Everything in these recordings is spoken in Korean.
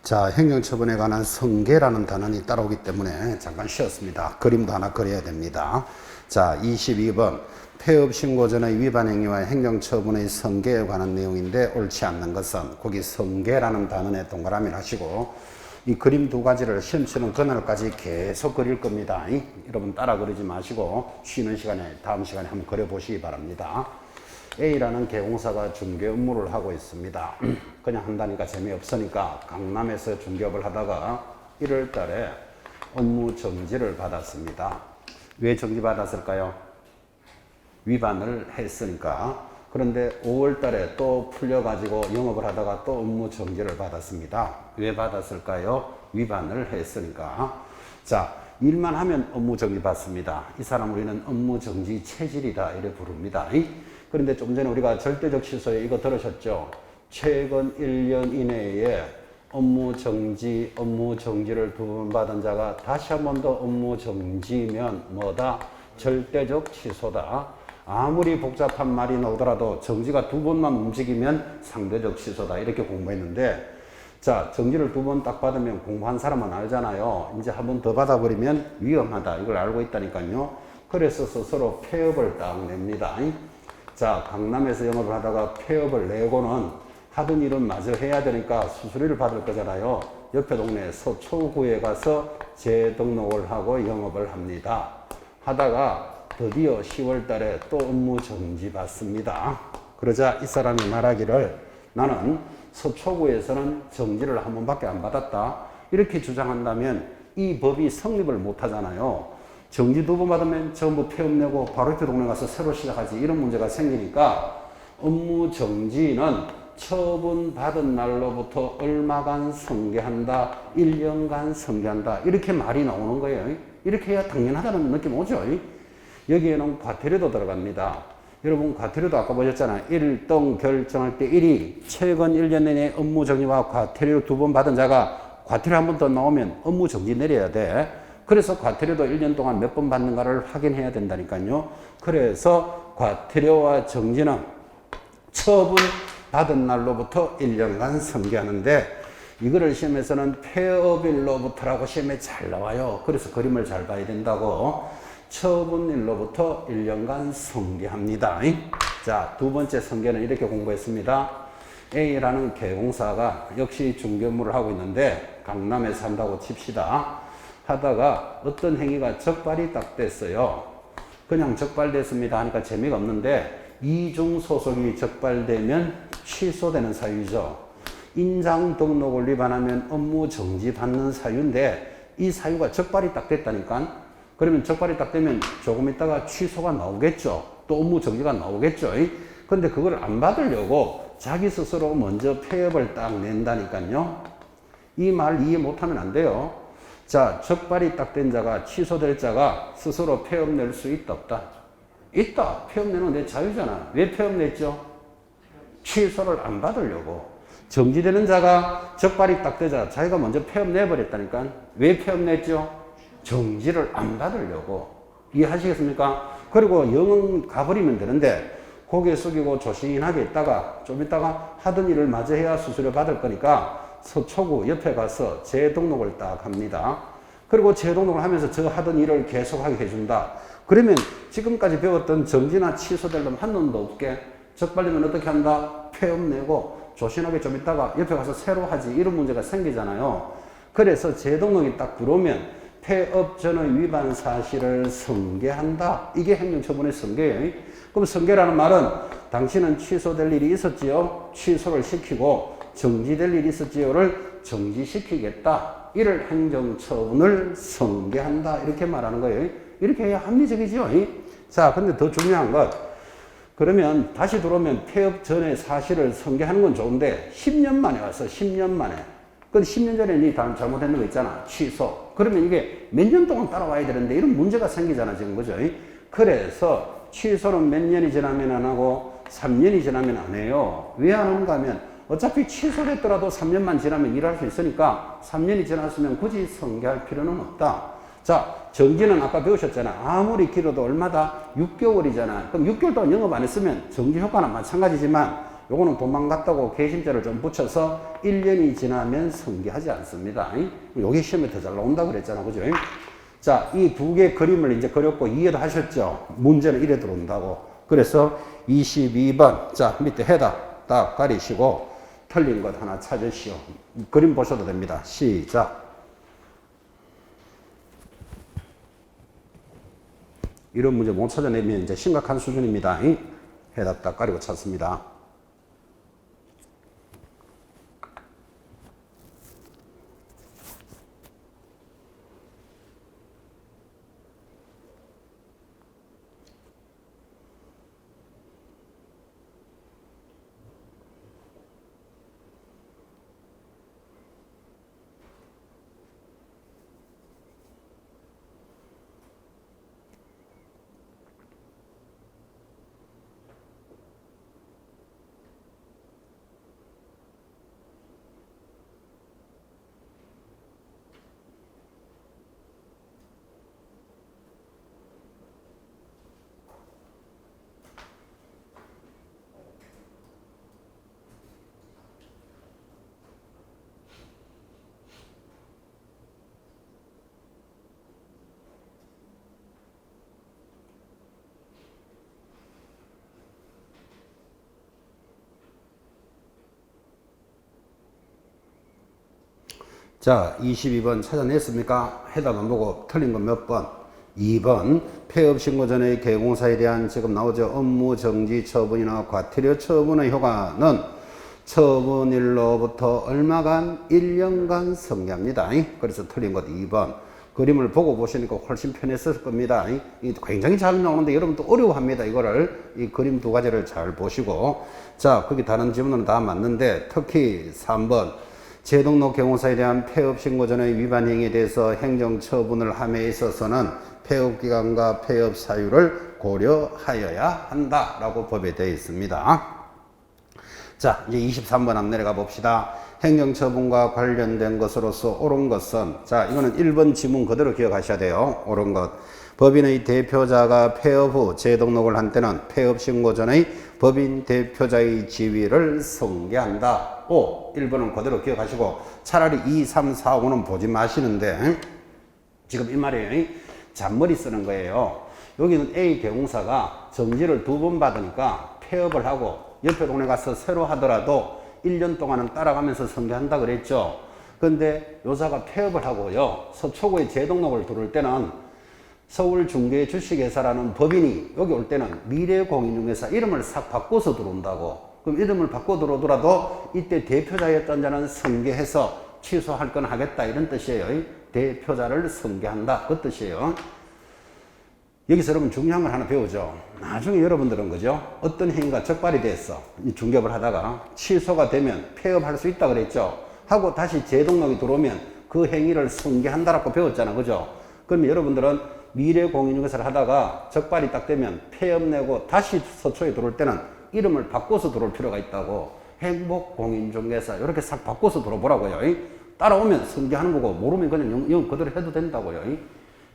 자, 행정처분에 관한 성계라는 단원이 따라오기 때문에 잠깐 쉬었습니다. 그림도 하나 그려야 됩니다. 자, 22번 폐업 신고 전의 위반 행위와 행정처분의 성계에 관한 내용인데 옳지 않는 것은 거기 성계라는 단원에 동그라미를 하시고 이 그림 두 가지를 시험 치는 그날까지 계속 그릴 겁니다. 여러분 따라 그리지 마시고 쉬는 시간에 다음 시간에 한번 그려보시기 바랍니다. A라는 개공사가 중개 업무를 하고 있습니다. 그냥 한다니까 재미없으니까 강남에서 중개업을 하다가 1월 달에 업무 정지를 받았습니다. 왜 정지 받았을까요? 위반을 했으니까. 그런데 5월 달에 또 풀려가지고 영업을 하다가 또 업무 정지를 받았습니다. 왜 받았을까요? 위반을 했으니까. 자, 일만 하면 업무 정지 받습니다. 이 사람 우리는 업무 정지 체질이다 이래 부릅니다. 그런데 좀 전에 우리가 절대적 취소에 이거 들으셨죠? 최근 1년 이내에 업무 정지를 2번 받은 자가 다시 한 번 더 업무 정지면 뭐다? 절대적 취소다. 아무리 복잡한 말이 나오더라도 정지가 2번만 움직이면 상대적 취소다. 이렇게 공부했는데, 자, 정지를 2번 딱 받으면 공부한 사람은 알잖아요. 이제 한 번 더 받아버리면 위험하다. 이걸 알고 있다니까요. 그래서 스스로 폐업을 딱 냅니다. 자, 강남에서 영업을 하다가 폐업을 내고는 하던 일은 마저 해야 되니까 수수료를 받을 거잖아요. 옆에 동네 서초구에 가서 재등록을 하고 영업을 합니다. 하다가 드디어 10월 달에 또 업무 정지 받습니다. 그러자 이 사람이 말하기를 나는 서초구에서는 정지를 한 번밖에 안 받았다. 이렇게 주장한다면 이 법이 성립을 못 하잖아요. 정지 2번 받으면 전부 폐업 내고 바로 옆에 동네 가서 새로 시작하지 이런 문제가 생기니까 업무 정지는 처분받은 날로부터 얼마간 성계한다, 1년간 성계한다 이렇게 말이 나오는 거예요. 이렇게 해야 당연하다는 느낌 오죠. 여기에는 과태료도 들어갑니다. 여러분 과태료도 아까 보셨잖아요. 1등 결정할 때 1위 최근 1년 내내 업무 정지와 과태료 2번 받은 자가 과태료 한 번 더 나오면 업무 정지 내려야 돼. 그래서 과태료도 1년 동안 몇 번 받는가를 확인해야 된다니까요. 그래서 과태료와 정지는 처분 받은 날로부터 1년간 성계하는데 이거를 시험에서는 폐업일로부터라고 시험에 잘 나와요. 그래서 그림을 잘 봐야 된다고. 처분일로부터 1년간 성계합니다. 자, 두 번째 성계는 이렇게 공부했습니다. A라는 개공사가 역시 중개 업무를 하고 있는데 강남에 산다고 칩시다. 하다가 어떤 행위가 적발이 딱 됐어요. 그냥 적발됐습니다 하니까 재미가 없는데 이중소속이 적발되면 취소되는 사유죠. 인장 등록을 위반하면 업무 정지 받는 사유인데 이 사유가 적발이 딱 됐다니까. 그러면 적발이 딱 되면 조금 있다가 취소가 나오겠죠. 또 업무 정지가 나오겠죠. 근데 그걸 안 받으려고 자기 스스로 먼저 폐업을 딱 낸다니까요. 이 말 이해 못하면 안 돼요. 자, 적발이 딱 된 자가 취소될 자가 스스로 폐업 낼 수 있다 없다? 있다. 폐업 내는 내 자유잖아. 왜 폐업 냈죠? 취소를 안 받으려고. 정지되는 자가 적발이 딱 되자 자기가 먼저 폐업 내버렸다니까. 왜 폐업 냈죠? 정지를 안 받으려고. 이해하시겠습니까? 그리고 영응 가버리면 되는데 고개 숙이고 조신하게 있다가 좀 있다가 하던 일을 마저 해야 수수료 받을 거니까 서초구 옆에 가서 재등록을 딱 합니다. 그리고 재등록을 하면서 저 하던 일을 계속하게 해준다. 그러면 지금까지 배웠던 정지나 취소될 놈 한 놈도 없게 적발되면 어떻게 한다? 폐업 내고 조신하게 좀 있다가 옆에 가서 새로 하지 이런 문제가 생기잖아요. 그래서 재등록이 딱 들어오면 폐업 전의 위반 사실을 성계한다. 이게 행정처분의 성계예요. 그럼 성계라는 말은 당신은 취소될 일이 있었지요. 취소를 시키고 정지될 일이 있었지요를 정지시키겠다. 이를 행정처분을 성계한다. 이렇게 말하는 거예요. 이렇게 해야 합리적이죠. 자, 근데 더 중요한 것. 그러면 다시 들어오면 폐업 전의 사실을 성계하는 건 좋은데 10년 만에 와서 10년 만에. 근데 10년 전에 니 잘못했는 거 있잖아. 취소. 그러면 이게 몇 년 동안 따라와야 되는데 이런 문제가 생기잖아. 지금 그죠? 그래서 취소는 몇 년이 지나면 안 하고 3년이 지나면 안 해요. 왜 안 하는가 하면 어차피 취소됐더라도 3년만 지나면 일할 수 있으니까 3년이 지났으면 굳이 성계할 필요는 없다. 자, 정지는 아까 배우셨잖아. 아무리 길어도 얼마다? 6개월이잖아. 그럼 6개월 동안 영업 안 했으면 정지 효과는 마찬가지지만 요거는 도망갔다고 개심죄를 좀 붙여서 1년이 지나면 성계하지 않습니다. 요게 시험에 더 잘 나온다 그랬잖아. 그죠? 자, 이 두 개 그림을 이제 그렸고 이해도 하셨죠? 문제는 이래 들어온다고. 그래서 22번. 자, 밑에 해다 딱 가리시고 틀린 것 하나 찾으시오. 그림 보셔도 됩니다. 시작. 이런 문제 못 찾아내면 이제 심각한 수준입니다. 해답 딱 가리고 찾습니다. 자, 22번 찾아냈습니까? 해답 안 보고 틀린 건 몇 번? 2번. 폐업 신고 전의 개공사에 대한 지금 나오죠. 업무 정지 처분이나 과태료 처분의 효과는 처분일로부터 얼마간? 1년간 성계합니다. 그래서 틀린 것 2번. 그림을 보고 보시니까 훨씬 편했을 겁니다. 굉장히 잘 나오는데 여러분도 어려워합니다. 이거를, 이 그림 두 가지를 잘 보시고. 자, 거기 다른 질문은 다 맞는데 특히 3번. 재등록 경호사에 대한 폐업 신고 전의 위반 행위에 대해서 행정처분을 함에 있어서는 폐업기간과 폐업 사유를 고려하여야 한다라고 법에 되어 있습니다. 자, 이제 23번 앞 내려가 봅시다. 행정처분과 관련된 것으로서 옳은 것은, 자, 이거는 1번 지문 그대로 기억하셔야 돼요. 옳은 것. 법인의 대표자가 폐업 후 재등록을 한 때는 폐업 신고 전의 법인 대표자의 지위를 승계한다. 1번은 그대로 기억하시고 차라리 2, 3, 4, 5는 보지 마시는데 지금 이 말이에요. 잔머리 쓰는 거예요. 여기는 A 개공사가 정지를 2번 받으니까 폐업을 하고 옆에 동네 가서 새로 하더라도 1년 동안은 따라가면서 승계한다 그랬죠. 근데 요사가 폐업을 하고요. 서초구에 재등록을 들어올 때는 서울중개주식회사라는 법인이 여기 올 때는 미래공인중개사 이름을 싹 바꿔서 들어온다고. 그럼 이름을 바꿔 들어오더라도 이때 대표자였던 자는 승계해서 취소할 건 하겠다 이런 뜻이에요. 대표자를 승계한다 그 뜻이에요. 여기서 여러분 중요한 걸 하나 배우죠. 나중에 여러분들은 그죠? 어떤 행위가 적발이 됐어. 중개업을 하다가 취소가 되면 폐업할 수 있다 그랬죠. 하고 다시 재등록이 들어오면 그 행위를 승계한다라고 배웠잖아. 그죠? 그러면 여러분들은 미래공인중개사를 하다가 적발이 딱 되면 폐업 내고 다시 서초에 들어올 때는 이름을 바꿔서 들어올 필요가 있다고. 행복공인중개사 이렇게 싹 바꿔서 들어보라고요. 따라오면 승계하는 거고 모르면 그냥 영 그대로 해도 된다고요.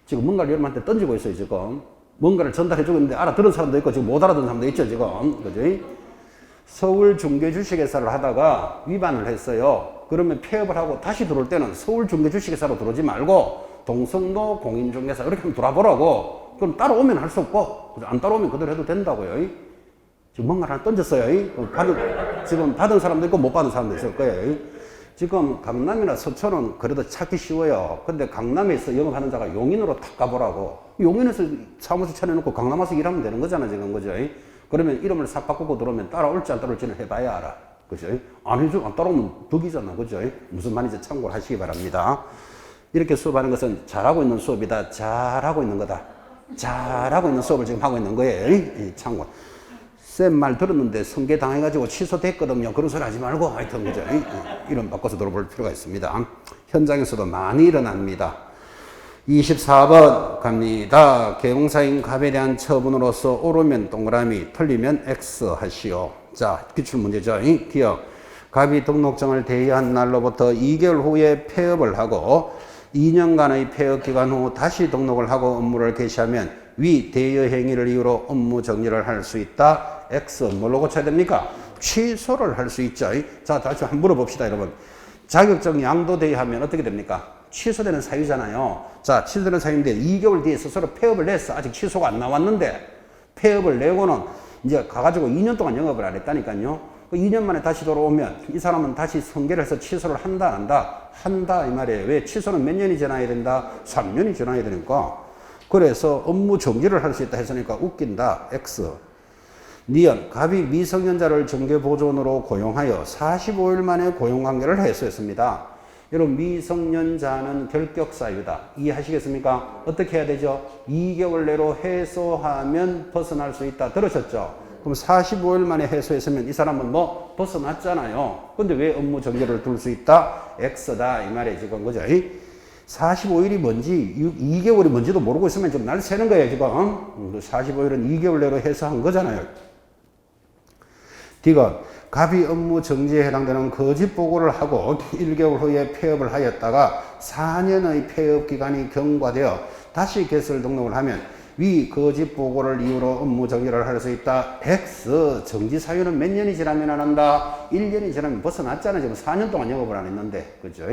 지금 뭔가를 여러분한테 던지고 있어요. 지금 뭔가를 전달해주고 있는데 알아들은 사람도 있고 지금 못 알아듣는 사람도 있죠. 지금 그죠? 서울중개주식회사를 하다가 위반을 했어요. 그러면 폐업을 하고 다시 들어올 때는 서울중개주식회사로 들어오지 말고 동성로 공인중개사 이렇게 한번 돌아보라고. 그럼 따라오면 할 수 없고 안 따라오면 그대로 해도 된다고요. 지금 뭔가를 하나 던졌어요. 지금 받은 사람도 있고 못 받은 사람도 있을 거예요. 지금 강남이나 서초는 그래도 찾기 쉬워요. 근데 강남에서 영업하는 자가 용인으로 탁 가보라고. 용인에서 사무실 차려놓고 강남 와서 일하면 되는 거잖아 지금. 그죠? 그러면 이름을 싹 바꾸고 들어오면 따라올지 안 따라올지는 해봐야 알아. 그죠? 안 따라오면 덕이잖아. 그죠? 무슨 말인지 참고를 하시기 바랍니다. 이렇게 수업하는 것은 잘하고 있는 수업이다. 잘하고 있는 거다. 잘하고 있는 수업을 지금 하고 있는 거예요. 참고. 쌤 말 들었는데 성계 당해가지고 취소됐거든요. 그런 소리 하지 말고 하여튼 그죠? 이름 바꿔서 들어볼 필요가 있습니다. 현장에서도 많이 일어납니다. 24번 갑니다. 개공사인 갑에 대한 처분으로서 옳으면 동그라미, 틀리면 X 하시오. 자, 기출문제죠. 기억. 갑이 등록증을 대여한 날로부터 2개월 후에 폐업을 하고 2년간의 폐업 기간 후 다시 등록을 하고 업무를 개시하면 위 대여 행위를 이유로 업무 정리를 할 수 있다. X 뭘로 고쳐야 됩니까? 취소를 할 수 있죠. 자, 다시 한번 물어봅시다, 여러분. 자격증 양도대여하면 어떻게 됩니까? 취소되는 사유잖아요. 자, 취소되는 사유인데 2개월 뒤에 스스로 폐업을 냈어. 아직 취소가 안 나왔는데 폐업을 내고는 이제 가가지고 2년 동안 영업을 안 했다니까요. 그 2년 만에 다시 돌아오면 이 사람은 다시 성계를 해서 취소를 한다, 안 한다? 한다, 이 말이에요. 왜? 취소는 몇 년이 지나야 된다? 3년이 지나야 되니까. 그래서 업무 정지를 할 수 있다 했으니까 웃긴다. X. 니은, 갑이 미성년자를 정계보존으로 고용하여 45일 만에 고용관계를 해소했습니다. 여러분, 미성년자는 결격사유다. 이해하시겠습니까? 어떻게 해야 되죠? 2개월 내로 해소하면 벗어날 수 있다. 들으셨죠? 그럼 45일 만에 해소했으면 이 사람은 뭐 벗어났잖아요. 근데 왜 업무 정지를 둘 수 있다? X다. 이 말이에요. 지금 그죠? 45일이 뭔지 2개월이 뭔지도 모르고 있으면 좀 날 새는 거예요. 지금 45일은 2개월 내로 해소한 거잖아요. D건 갑이 업무 정지에 해당되는 거짓 보고를 하고 1개월 후에 폐업을 하였다가 4년의 폐업 기간이 경과되어 다시 개설 등록을 하면 위 거짓 보고를 이유로 업무 정지를 할 수 있다. X. 정지 사유는 몇 년이 지나면 안 한다? 1년이 지나면 벗어났잖아요. 지금 4년 동안 영업을 안 했는데. 그죠?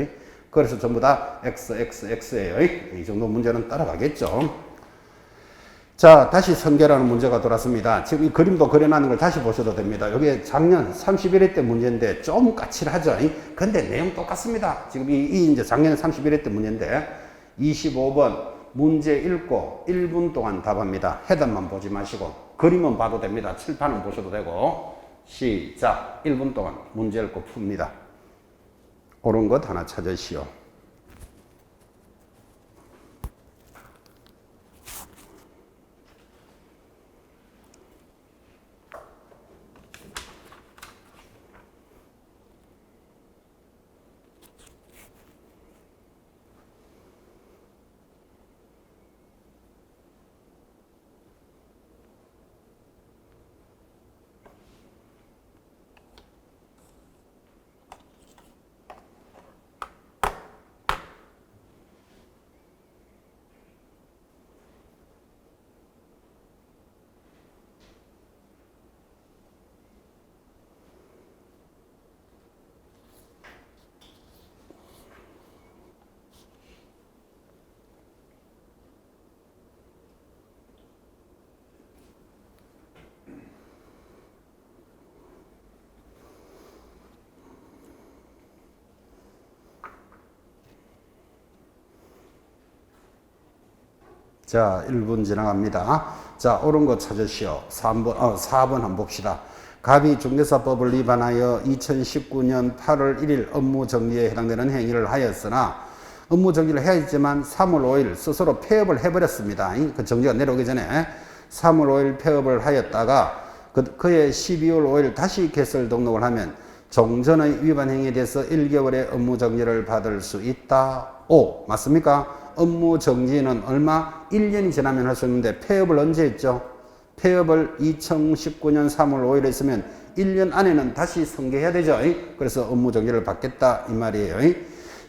그래서 전부 다 XXX예요. 이 정도 문제는 따라가겠죠. 자, 다시 성계라는 문제가 돌았습니다. 지금 이 그림도 그려놨는 걸 다시 보셔도 됩니다. 이게 작년 31회 때 문제인데 좀 까칠하죠. 근데 내용 똑같습니다. 지금 이제 작년 31회 때 문제인데 25번 문제 읽고 1분 동안 답합니다. 해답만 보지 마시고 그림은 봐도 됩니다. 칠판은 보셔도 되고. 시작. 1분 동안 문제 읽고 풉니다. 옳은 것 하나 찾으시오. 자, 1분 지나갑니다. 자, 옳은 거 찾으시오. 4번 한번 봅시다. 갑이 중개사법을 위반하여 2019년 8월 1일 업무 정지에 해당되는 행위를 하였으나 업무 정지를 해야 했지만 3월 5일 스스로 폐업을 해버렸습니다. 그 정지가 내려오기 전에 3월 5일 폐업을 하였다가 그의 12월 5일 다시 개설 등록을 하면 종전의 위반 행위에 대해서 1개월의 업무 정지를 받을 수 있다. O. 맞습니까? 업무 정지는 얼마? 1년이 지나면 할 수 있는데 폐업을 언제 했죠? 폐업을 2019년 3월 5일에 했으면 1년 안에는 다시 성계해야 되죠. 그래서 업무 정지를 받겠다 이 말이에요.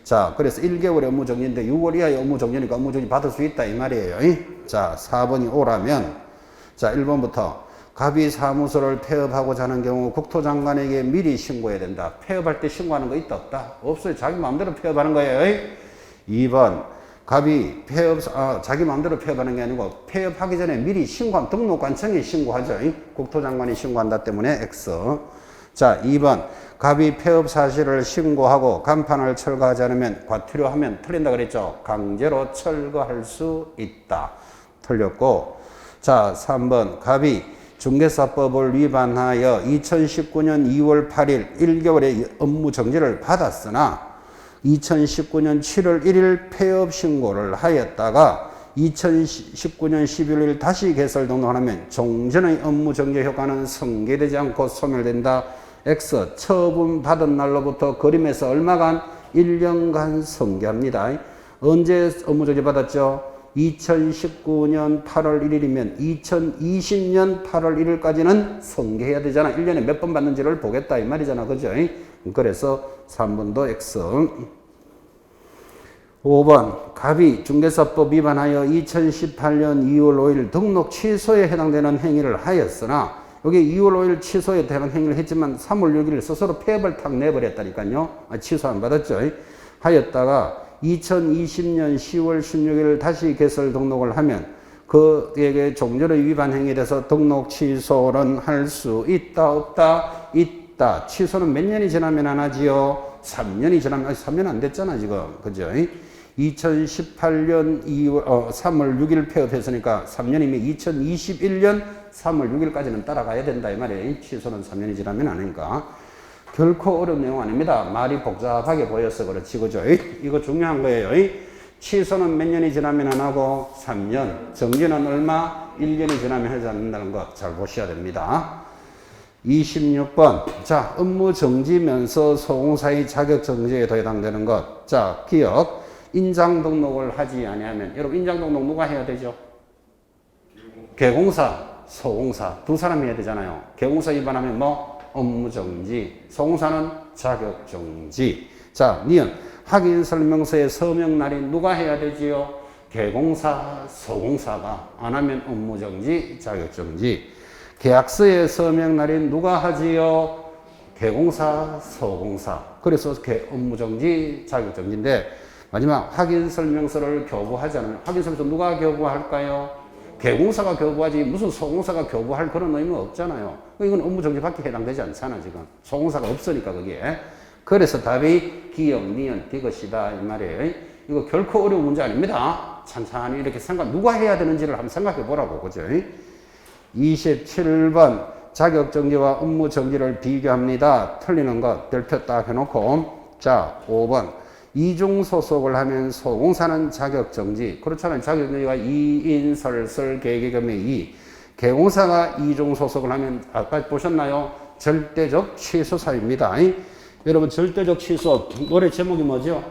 자, 그래서 1개월의 업무 정지인데 6월 이하의 업무 정지니까 업무 정지 받을 수 있다 이 말이에요. 자, 4번이 오라면 자, 1번부터 갑이 사무소를 폐업하고자 하는 경우 국토장관에게 미리 신고해야 된다. 폐업할 때 신고하는 거 있다 없다? 없어요. 자기 마음대로 폐업하는 거예요. 2번 갑이 자기 마음대로 폐업하는 게 아니고 폐업하기 전에 미리 신고한 등록관청에 신고하죠. 국토장관이 신고한다 때문에 X. 자, 2번 갑이 폐업 사실을 신고하고 간판을 철거하지 않으면 과태료하면 틀린다 그랬죠. 강제로 철거할 수 있다. 틀렸고. 자, 3번 갑이 중개사법을 위반하여 2019년 2월 8일 1개월의 업무 정지를 받았으나 2019년 7월 1일 폐업 신고를 하였다가 2019년 11일 다시 개설 등록하면 종전의 업무 정지 효과는 성계되지 않고 소멸된다. X. 처분받은 날로부터 그림에서 얼마간? 1년간 성계합니다. 언제 업무 정지 받았죠? 2019년 8월 1일이면 2020년 8월 1일까지는 성계해야 되잖아. 1년에 몇 번 받는지를 보겠다 이 말이잖아. 그죠? 그래서 3번도 X. 5번 갑이 중개사법 위반하여 2018년 2월 5일 등록 취소에 해당되는 행위를 하였으나 여기 2월 5일 취소에 대한 행위를 했지만 3월 6일 스스로 폐업을 탁 내버렸다니까요. 취소 안 받았죠. 하였다가 2020년 10월 16일 다시 개설 등록을 하면 그에게 종전의 위반 행위에 대해서 등록 취소는 할 수 있다 없다? 있다. 취소는 몇 년이 지나면 안 하지요? 3년이 지나면 3년 안 됐잖아 지금. 그죠? 2018년 3월 6일 폐업했으니까 3년이면 2021년 3월 6일까지는 따라가야 된다 이 말이에요. 취소는 3년이 지나면 안 하니까. 결코 어려운 내용 아닙니다. 말이 복잡하게 보여서 그렇지 그죠? 이거 중요한 거예요. 취소는 몇 년이 지나면 안 하고 3년. 정지는 얼마? 1년이 지나면 하지 않는다는 거 잘 보셔야 됩니다. 26번. 자, 업무 정지면서 소공사의 자격 정지에 더 해당되는 것. 자, 기억. 인장 등록을 하지 아니하면 여러분 인장 등록 누가 해야 되죠? 개공사, 소공사 두 사람이 해야 되잖아요. 개공사 위반하면 뭐? 업무 정지. 소공사는 자격 정지. 자, 니은 확인 설명서의 서명 날인 누가 해야 되지요? 개공사, 소공사가 안 하면 업무 정지, 자격 정지. 계약서의 서명 날인 누가 하지요? 개공사, 소공사. 그래서 업무 정지, 자격 정지인데 마지막 확인 설명서를 교부하지 않으면 확인 설명서 누가 교부할까요? 개공사가 교부하지 무슨 소공사가 교부할 그런 의무가 없잖아요. 이건 업무 정지밖에 해당되지 않잖아 지금. 소공사가 없으니까 그게. 그래서 답이 기억, 니은, 이것이다 이 말이에요. 이거 결코 어려운 문제 아닙니다. 찬찬히 이렇게 누가 해야 되는지를 한번 생각해 보라고 그죠? 27번 자격정지와 업무정지를 비교합니다. 틀리는 것 별표 딱 해놓고 자 5번 이중소속을 하면 소공사는 자격정지 그렇잖아요. 자격정지가 2인 설설 계획겸의 2 개공사가 이중소속을 하면 아까 보셨나요? 절대적 취소사입니다. 여러분 절대적 취소 노래 제목이 뭐죠?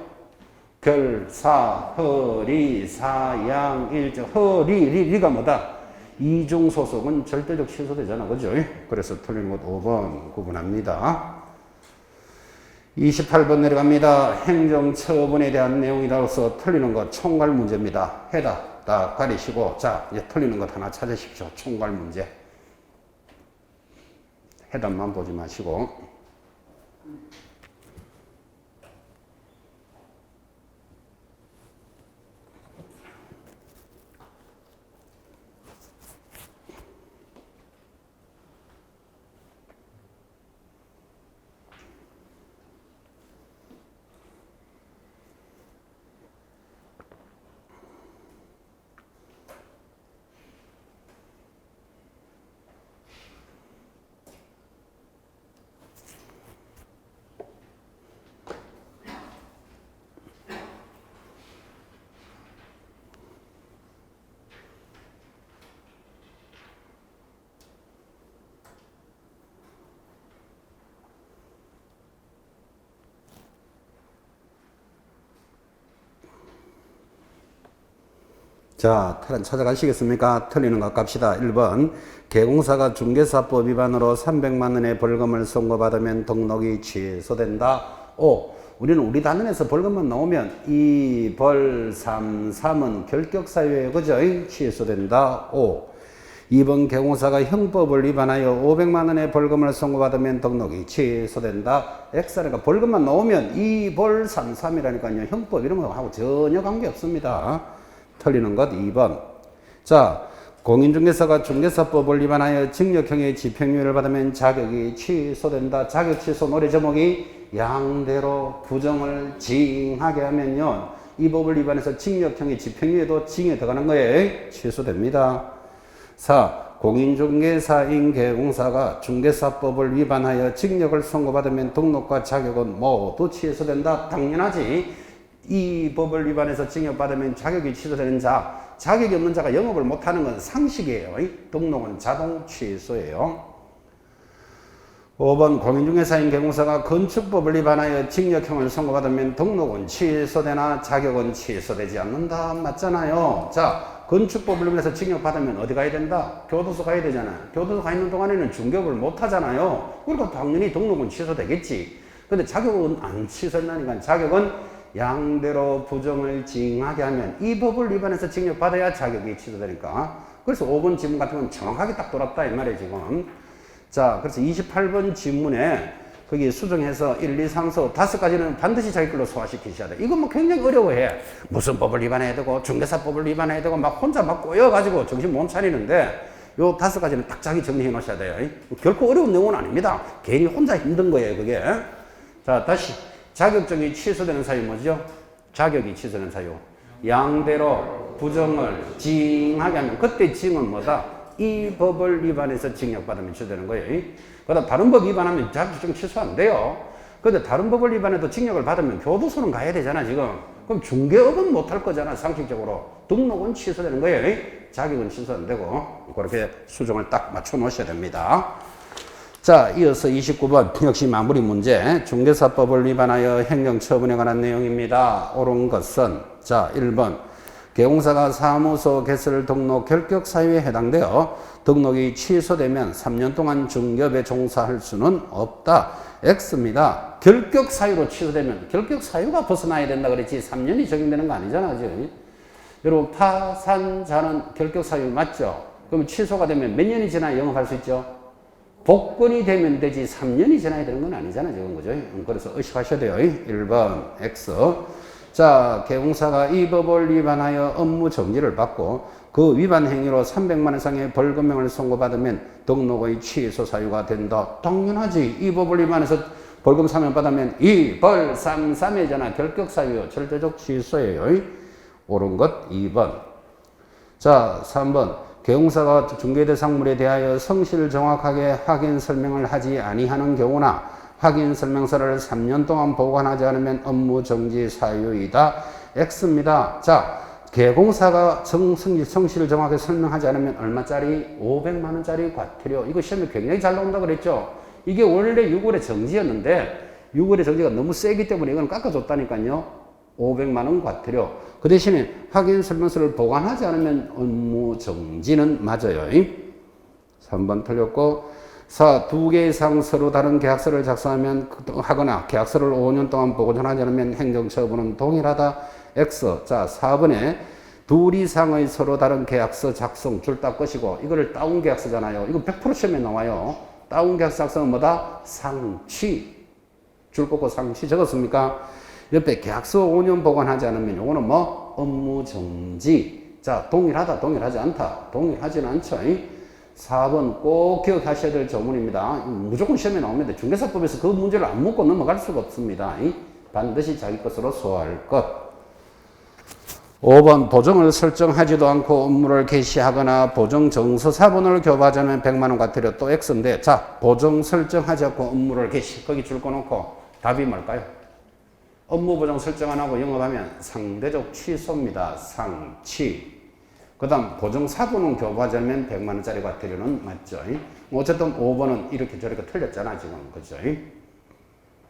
결사 허리 사양 일정 리가 뭐다? 이중소속은 절대적 취소되잖아. 그죠? 그래서 틀린 것 5번 구분합니다. 28번 내려갑니다. 행정처분에 대한 내용이라서 틀리는 것 총괄 문제입니다. 해답 다 가리시고 자 이제 틀리는 것 하나 찾으십시오. 총괄 문제. 해답만 보지 마시고 자, 찾아가시겠습니까? 틀리는 것 갑시다. 1번 개공사가 중개사법 위반으로 300만 원의 벌금을 선고받으면 등록이 취소된다. 5. 우리는 우리 단원에서 벌금만 나오면 2, 벌, 3, 3은 결격사유예요. 그죠? 취소된다. 5. 2번 개공사가 형법을 위반하여 500만 원의 벌금을 선고받으면 등록이 취소된다. X라니까 벌금만 나오면 2, 벌, 3, 3이라니까요. 형법 이런 거하고 전혀 관계없습니다. 틀리는 것 2번. 자, 공인중개사가 중개사법을 위반하여 징역형의 집행유예를 받으면 자격이 취소된다. 자격 취소 노래 제목이 양대로 부정을 징하게 하면요. 이 법을 위반해서 징역형의 집행유예도 징에 들어가는 거예요. 취소됩니다. 4. 공인중개사인 개공사가 중개사법을 위반하여 징역을 선고받으면 등록과 자격은 모두 취소된다. 당연하지. 이 법을 위반해서 징역받으면 자격이 취소되는 자, 자격이 없는 자가 영업을 못하는 건 상식이에요. 등록은 자동 취소예요. 5번 공인중개사인 개공사가 건축법을 위반하여 징역형을 선고받으면 등록은 취소되나 자격은 취소되지 않는다. 맞잖아요. 자, 건축법을 위반해서 징역받으면 어디 가야 된다? 교도소 가야 되잖아요. 교도소 가 있는 동안에는 중개업을 못 하잖아요. 그러니까 당연히 등록은 취소되겠지. 근데 자격은 안 취소된다니까. 자격은 양대로 부정을 징하게 하면 이 법을 위반해서 징역받아야 자격이 취소되니까. 그래서 5번 지문 같은 건 정확하게 딱 돌았다 이 말이에요 지금. 자, 그래서 28번 지문에 거기 수정해서 1, 2, 3, 4, 5가지는 반드시 자기 걸로 소화시키셔야 돼. 이건 뭐 굉장히 어려워해. 무슨 법을 위반해야 되고, 중개사법을 위반해야 되고, 막 혼자 막 꼬여가지고 정신 못 차리는데, 요 5가지는 딱 자기 정리해 놓으셔야 돼요. 결코 어려운 내용은 아닙니다. 괜히 혼자 힘든 거예요, 그게. 자, 다시. 자격증이 취소되는 사유 뭐죠? 자격이 취소되는 사유. 양대로 부정을 징하게 하면, 그때 징은 뭐다? 이 법을 위반해서 징역받으면 취소되는 거예요. 그러다 다른 법 위반하면 자격증 취소 안 돼요. 근데 다른 법을 위반해도 징역을 받으면 교도소는 가야 되잖아, 지금. 그럼 중개업은 못 할 거잖아, 상식적으로. 등록은 취소되는 거예요. 자격은 취소 안 되고. 그렇게 수정을 딱 맞춰 놓으셔야 됩니다. 자, 이어서 29번. 역시 마무리 문제. 중개사법을 위반하여 행정처분에 관한 내용입니다. 옳은 것은. 자, 1번. 개공사가 사무소 개설 등록 결격 사유에 해당되어 등록이 취소되면 3년 동안 중개업에 종사할 수는 없다. X입니다. 결격 사유로 취소되면 결격 사유가 벗어나야 된다 그랬지 3년이 적용되는 거 아니잖아, 지금. 여러분, 파산자는 결격 사유 맞죠? 그럼 취소가 되면 몇 년이 지나야 영업할 수 있죠? 복권이 되면 되지 3년이 지나야 되는 건 아니잖아, 지금. 그죠? 그래서 의식하셔야 돼요. 1번 X. 자, 개공사가 이 법을 위반하여 업무 정지를 받고 그 위반 행위로 300만 원 이상의 벌금형을 선고받으면 등록의 취소 사유가 된다. 당연하지. 이 법을 위반해서 벌금 사면 받으면 이 벌 3.3이잖아. 결격 사유, 절대적 취소예요. 옳은 것 2번. 자, 3번. 개공사가 중개대상물에 대하여 성실 정확하게 확인 설명을 하지 아니하는 경우나 확인 설명서를 3년 동안 보관하지 않으면 업무 정지 사유이다. X입니다. 자, 개공사가 성실을 정확하게 설명하지 않으면 얼마짜리? 500만 원짜리 과태료. 이거 시험에 굉장히 잘 나온다 그랬죠. 이게 원래 6월의 정지였는데 6월의 정지가 너무 세기 때문에 이건 깎아줬다니까요. 500만 원 과태료. 그 대신에 확인 설명서를 보관하지 않으면 업무 정지는 맞아요. 3번 틀렸고 4. 2개 이상 서로 다른 계약서를 작성하면 하거나 계약서를 5년 동안 보존하지 않으면 행정처분은 동일하다. X. 자, 4번에 2 이상의 서로 다른 계약서 작성 줄 딱 것이고 이거를 다운 계약서잖아요. 이거 100% 시험에 나와요. 다운 계약서 작성은 뭐다? 상취. 줄 꽂고 상취 적었습니까? 옆에 계약서 5년 보관하지 않으면 요거는 뭐? 업무 정지. 자, 동일하다, 동일하지 않다. 동일하지는 않죠. 4번 꼭 기억하셔야 될 조문입니다. 무조건 시험에 나옵니다. 중개사법에서 그 문제를 안 묻고 넘어갈 수가 없습니다. 반드시 자기 것으로 소화할 것. 5번 보정을 설정하지도 않고 업무를 개시하거나 보정 정서 사본을 교부하자면 100만 원 과태료. 또 X인데, 자, 보정 설정하지 않고 업무를 개시, 거기 줄 꺼놓고 답이 뭘까요? 업무 보정 설정 안 하고 영업하면 상대적 취소입니다. 상취. 그 다음 보정 사본은 교부하자면 100만 원짜리 과태료는 맞죠. 어쨌든 5번은 이렇게 저렇게 틀렸잖아, 지금. 그죠?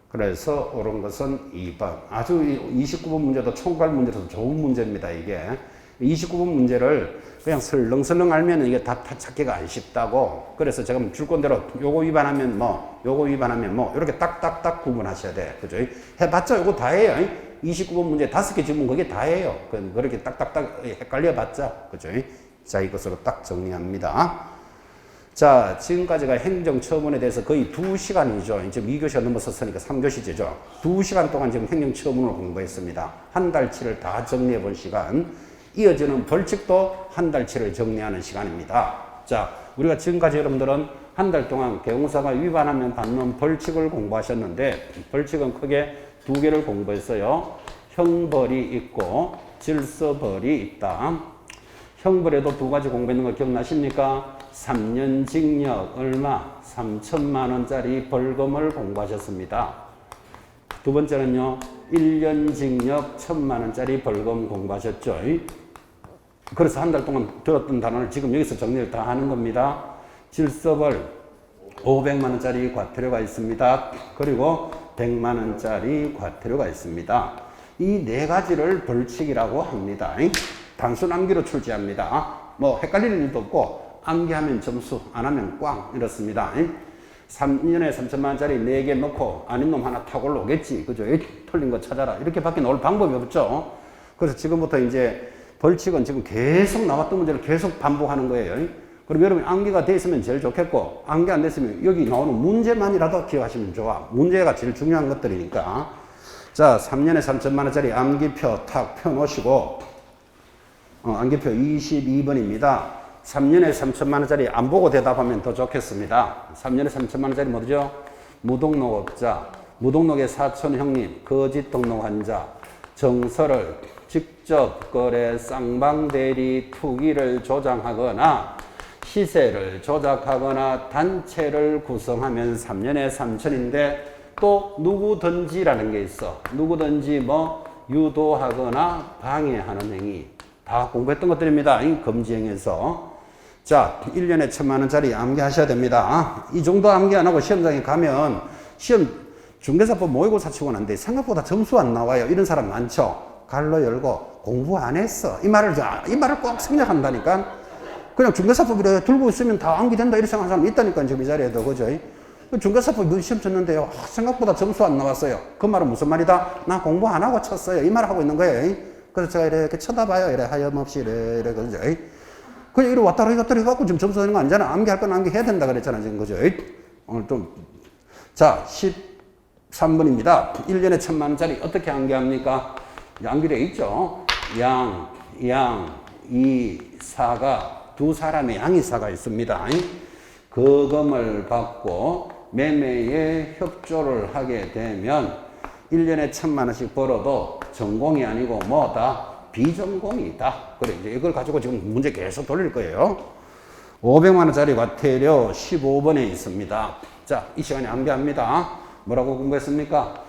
그래서 옳은 것은 2번. 아주 29번 문제도 총괄 문제로서 좋은 문제입니다, 이게. 29번 문제를 그냥 설렁설렁 알면 이게 답 찾기가 안 쉽다고. 그래서 제가 줄 건대로 요거 위반하면 뭐, 요거 위반하면 뭐, 이렇게 딱딱딱 구분하셔야 돼. 그죠? 해봤자 요거 다 해요. 29번 문제 5개 지문 그게 다예요. 그렇게 딱딱딱 헷갈려 봤자. 그죠? 자, 이것으로 딱 정리합니다. 자, 지금까지가 행정처분에 대해서 거의 2시간이죠. 이제 2교시가 넘어섰으니까 3교시제죠. 2시간 동안 지금 행정처분을 공부했습니다. 한 달치를 다 정리해 본 시간. 이어지는 벌칙도 한 달치를 정리하는 시간입니다. 자, 우리가 지금까지 여러분들은 한 달 동안 개공사가 위반하면 받는 벌칙을 공부하셨는데 벌칙은 크게 2개를 공부했어요. 형벌이 있고 질서벌이 있다. 형벌에도 2가지 공부했는 거 기억나십니까? 3년 징역 얼마? 3천만 원짜리 벌금을 공부하셨습니다. 두 번째는요. 1년 징역 1,000만 원짜리 벌금 공부하셨죠. 그래서 한 달 동안 들었던 단어를 지금 여기서 정리를 다 하는 겁니다. 질서벌 500만 원짜리 과태료가 있습니다. 그리고 100만 원짜리 과태료가 있습니다. 이 4가지를 벌칙이라고 합니다. 단순 암기로 출제합니다. 뭐 헷갈릴 일도 없고 암기하면 점수, 안 하면 꽝 이렇습니다. 3년에 3천만 원짜리 4개 넣고 아닌 놈 하나 타고 올라오겠지. 그죠? 틀린 거 찾아라. 이렇게 밖에 나올 방법이 없죠. 그래서 지금부터 이제 벌칙은 지금 계속 나왔던 문제를 계속 반복하는 거예요. 그럼 여러분 암기가 돼 있으면 제일 좋겠고, 암기 안 됐으면 여기 나오는 문제만이라도 기억하시면 좋아. 문제가 제일 중요한 것들이니까. 자, 3년에 3천만 원짜리 암기표 탁 펴놓으시고, 암기표 22번입니다. 3년에 3천만 원짜리 안 보고 대답하면 더 좋겠습니다. 3년에 3천만 원짜리 뭐죠? 무등록업자, 무등록의 사촌 형님, 거짓 등록 환자, 정서를 직접 거래, 쌍방대리, 투기를 조장하거나 시세를 조작하거나 단체를 구성하면 3년에 3천인데 또 누구든지라는 게 있어. 누구든지 뭐 유도하거나 방해하는 행위. 다 공부했던 것들입니다. 금지행위에서. 자, 1년에 1,000만 원짜리 암기하셔야 됩니다. 이 정도 암기 안 하고 시험장에 가면 시험 중개사법 모의고사 치고 난데 생각보다 점수 안 나와요. 이런 사람 많죠. 갈로 열고 공부 안 했어. 이 말을 꼭 생략한다니까. 그냥 중개사법 이렇게 들고 있으면 다 암기된다 이렇게 생각하는 사람 있다니까 지금 이 자리에도. 그죠? 중개사법 시험 쳤는데요. 생각보다 점수 안 나왔어요. 그 말은 무슨 말이다? 나 공부 안 하고 쳤어요. 이 말 하고 있는 거예요. 그래서 제가 이렇게 쳐다봐요. 이래 하염없이 이래 그죠? 그냥 이리 왔다 갔다 해갖고 지금 점수 되는 거 아니잖아. 암기할 건 암기해야 된다 그랬잖아 지금. 그죠? 오늘 좀. 자, 13번입니다. 1년에 1,000만 원짜리 어떻게 암기합니까? 암기되어 있죠. 양, 이, 사가 두 사람의 양이사가 있습니다. 거금을 받고 매매에 협조를 하게 되면 1년에 1,000만 원씩 벌어도 전공이 아니고 뭐다? 비전공이다. 그래, 이제 이걸 가지고 지금 문제 계속 돌릴 거예요. 500만 원짜리 과태료 15번에 있습니다. 자, 이 시간에 암기합니다. 뭐라고 공부했습니까?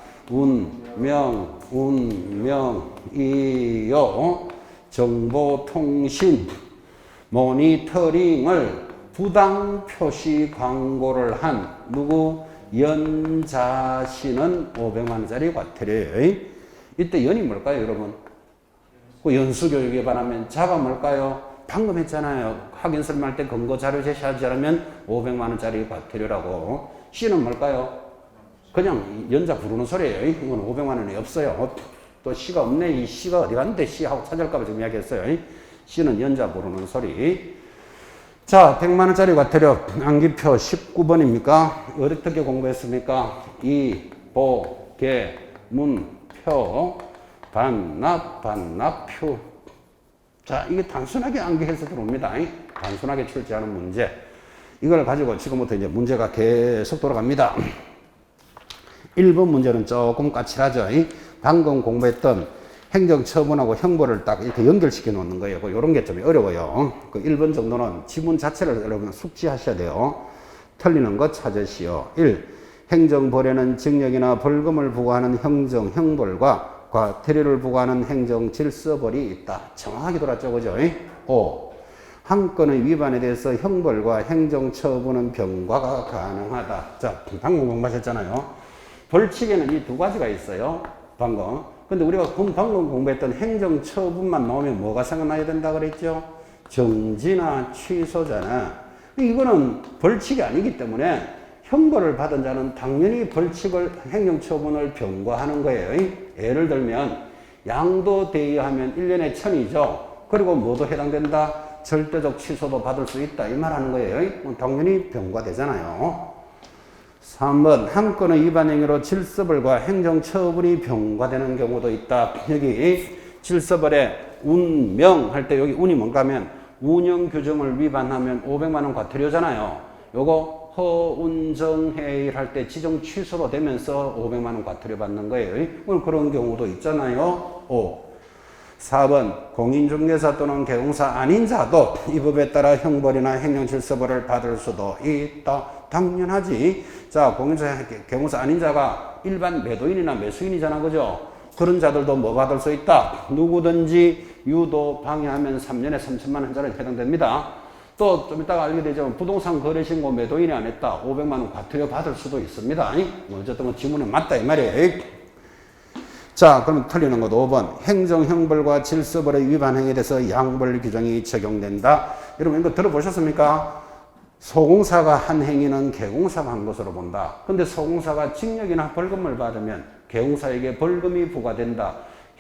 운명이요. 정보통신 모니터링을 부당 표시 광고를 한 누구? 연자씨는 500만 원짜리 과태료예요. 이때 연이 뭘까요, 여러분? 그 연수교육에 반하면 자가 뭘까요? 방금 했잖아요. 확인서를 할 때 근거 자료 제시하지 않으면 500만 원짜리 과태료라고. 씨는 뭘까요? 그냥 연자 부르는 소리예요. 이건 500만 원이 없어요. 또 씨가 없네. 이 씨가 어디 갔는데 씨 하고 찾을까봐 지금 이야기했어요. 씨는 연자 부르는 소리. 자, 100만 원짜리 과태료 암기표 19번입니까? 어떻게 공부했습니까? 이, 보, 개, 문, 표, 반납표. 자, 이게 단순하게 암기해서 들어옵니다. 단순하게 출제하는 문제. 이걸 가지고 지금부터 이제 문제가 계속 돌아갑니다. 1번 문제는 조금 까칠하죠. 방금 공부했던 행정처분하고 형벌을 딱 이렇게 연결시켜 놓는 거예요. 이런 게 좀 어려워요. 그 1번 정도는 지문 자체를 여러분 숙지하셔야 돼요. 틀리는 거 찾으시오. 1. 행정벌에는 징역이나 벌금을 부과하는 행정 형벌과 과태료를 부과하는 행정 질서벌이 있다. 정확하게 돌았죠. 그죠? 5. 한 건의 위반에 대해서 형벌과 행정처분은 병과가 가능하다. 자, 방금 공부하셨잖아요. 벌칙에는 이 두 가지가 있어요. 방금. 근데 우리가 방금 공부했던 행정처분만 나오면 뭐가 생각나야 된다 그랬죠? 정지나 취소잖아. 이거는 벌칙이 아니기 때문에 형벌을 받은 자는 당연히 행정처분을 병과하는 거예요. 예를 들면 양도대여하면 1년에 1,000이죠. 그리고 뭐도 해당된다? 절대적 취소도 받을 수 있다. 이 말하는 거예요. 당연히 병과되잖아요. 3번 한 건의 위반 행위로 질서벌과 행정처분이 병과되는 경우도 있다. 여기 질서벌에 운명 할 때 여기 운이 뭔가 하면 운영규정을 위반하면 500만 원 과태료잖아요. 요거 허운정해일 할 때 지정 취소로 되면서 500만 원 과태료 받는 거예요. 그런 경우도 있잖아요. 4번 공인중개사 또는 개공사 아닌 자도 이 법에 따라 형벌이나 행정질서벌을 받을 수도 있다. 당연하지. 자, 공인중개사 개공사 아닌 자가 일반 매도인이나 매수인이잖아. 그죠? 그런 자들도 뭐 받을 수 있다. 누구든지 유도 방해하면 3년에 3천만 원짜리 해당됩니다. 또 좀 이따가 알게 되지만 부동산 거래신고 매도인이 안 했다. 500만 원 과태료 받을 수도 있습니다. 어쨌든 지문에 맞다 이 말이에요. 자, 그러면 틀리는 것도 5번. 행정형벌과 질서벌의 위반 행위에 대해서 양벌 규정이 적용된다. 여러분 이거 들어보셨습니까? 소공사가 한 행위는 개공사가 한 것으로 본다. 근데 소공사가 징역이나 벌금을 받으면 개공사에게 벌금이 부과된다.